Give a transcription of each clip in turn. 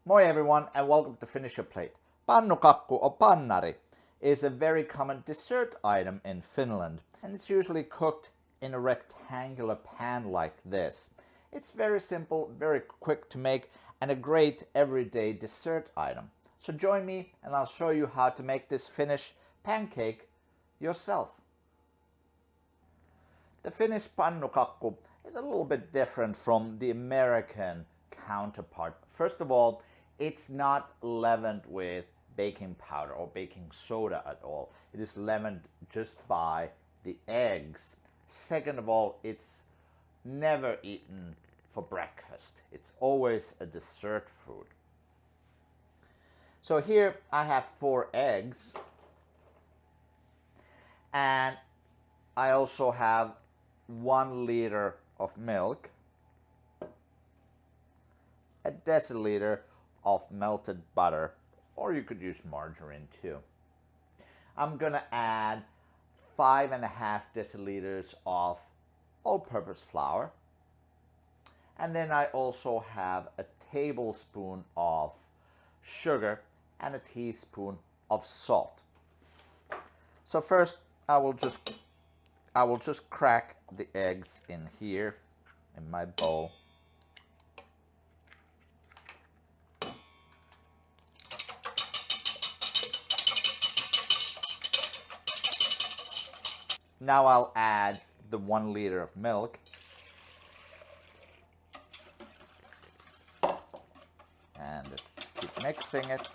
Moi everyone and welcome to Finish Your Plate. Pannukakku or pannari is a very common dessert item in Finland, and it's usually cooked in a rectangular pan like this. It's very simple, very quick to make, and a great everyday dessert item. So join me and I'll show you how to make this Finnish pancake yourself. The Finnish pannukakku is a little bit different from the American counterpart. First of all, it's not leavened with baking powder or baking soda at all. It is leavened just by the eggs. Second of all, it's never eaten for breakfast. It's always a dessert food. So here I have 4 eggs, and I also have 1 liter of milk, a deciliter of melted butter, or you could use margarine too. I'm gonna add 5.5 deciliters of all-purpose flour, and then I also have a tablespoon of sugar and a teaspoon of salt. So first I will just crack the eggs in here in my bowl. Now I'll add the 1 liter of milk. And let's keep mixing it.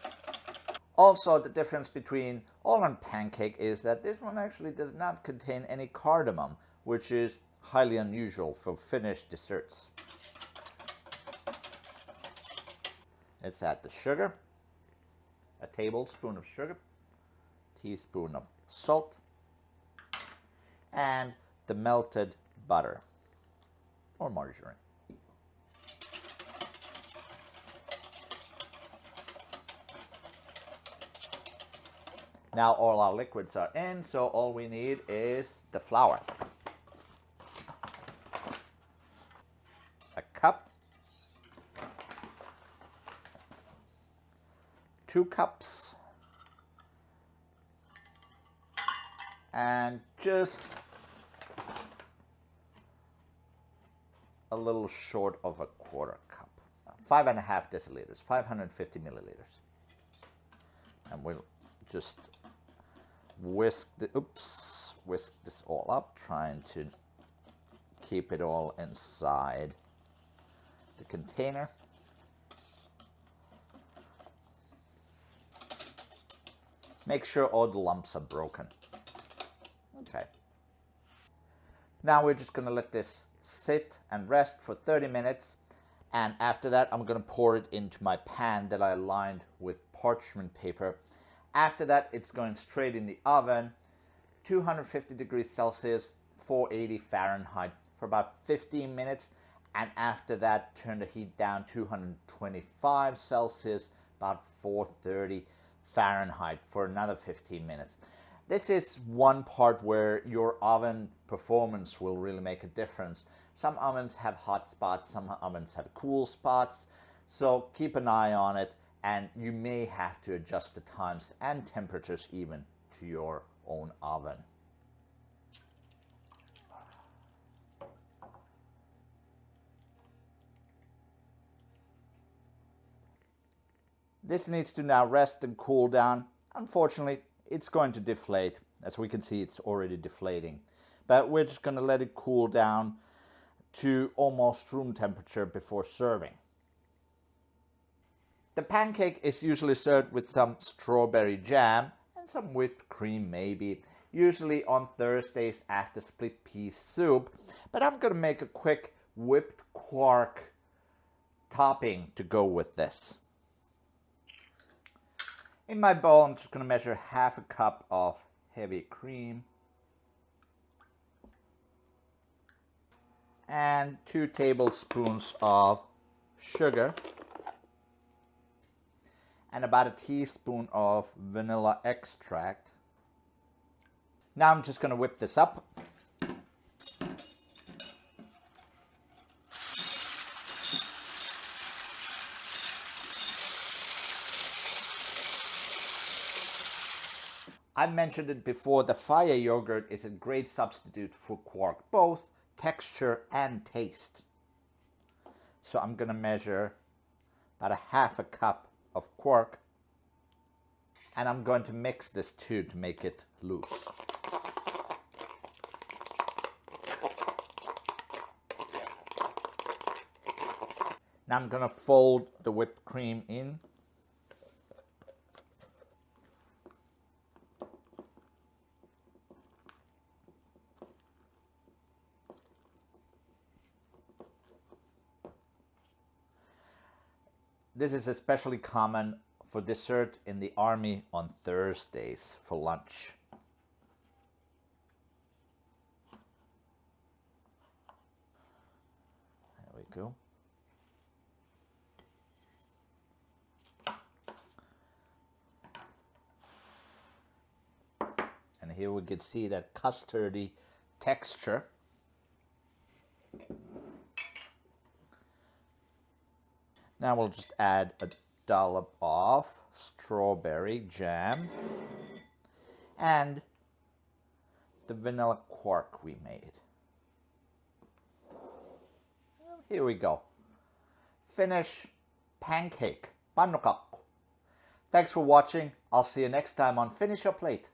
Also, the difference between all-on pancake is that this one actually does not contain any cardamom, which is highly unusual for Finnish desserts. Let's add the sugar, a tablespoon of sugar, teaspoon of salt, and the melted butter or margarine. Now all our liquids are in, so all we need is the flour. A cup, 2 cups, and just a little short of a 1/4 cup. 5.5 deciliters, 550 milliliters. And we'll just whisk this all up, trying to keep it all inside the container. Make sure all the lumps are broken. Okay. Now we're just gonna let this sit and rest for 30 minutes, and after that I'm gonna pour it into my pan that I lined with parchment paper. After that, it's going straight in the oven, 250 degrees Celsius, 480 Fahrenheit for about 15 minutes. And after that, turn the heat down 225 Celsius, about 430 Fahrenheit for another 15 minutes. This is one part where your oven performance will really make a difference. Some ovens have hot spots, some ovens have cool spots, so keep an eye on it. And you may have to adjust the times and temperatures even to your own oven. This needs to now rest and cool down. Unfortunately, it's going to deflate. As we can see, it's already deflating. But we're just going to let it cool down to almost room temperature before serving. The pancake is usually served with some strawberry jam and some whipped cream maybe, usually on Thursdays after split pea soup, but I'm going to make a quick whipped quark topping to go with this. In my bowl I'm just going to measure 1/2 cup of heavy cream and 2 tablespoons of sugar, and about a teaspoon of vanilla extract. Now I'm just going to whip this up. I mentioned it before, the fire yogurt is a great substitute for quark, both texture and taste. So I'm going to measure about a half a cup of quark, and I'm going to mix this too to make it loose. Now I'm going to fold the whipped cream in. This is especially common for dessert in the army on Thursdays for lunch. There we go. And here we can see that custardy texture. Now we'll just add a dollop of strawberry jam and the vanilla quark we made. Here we go. Finnish pancake, pannukakku. Thanks for watching. I'll see you next time on Finish Your Plate.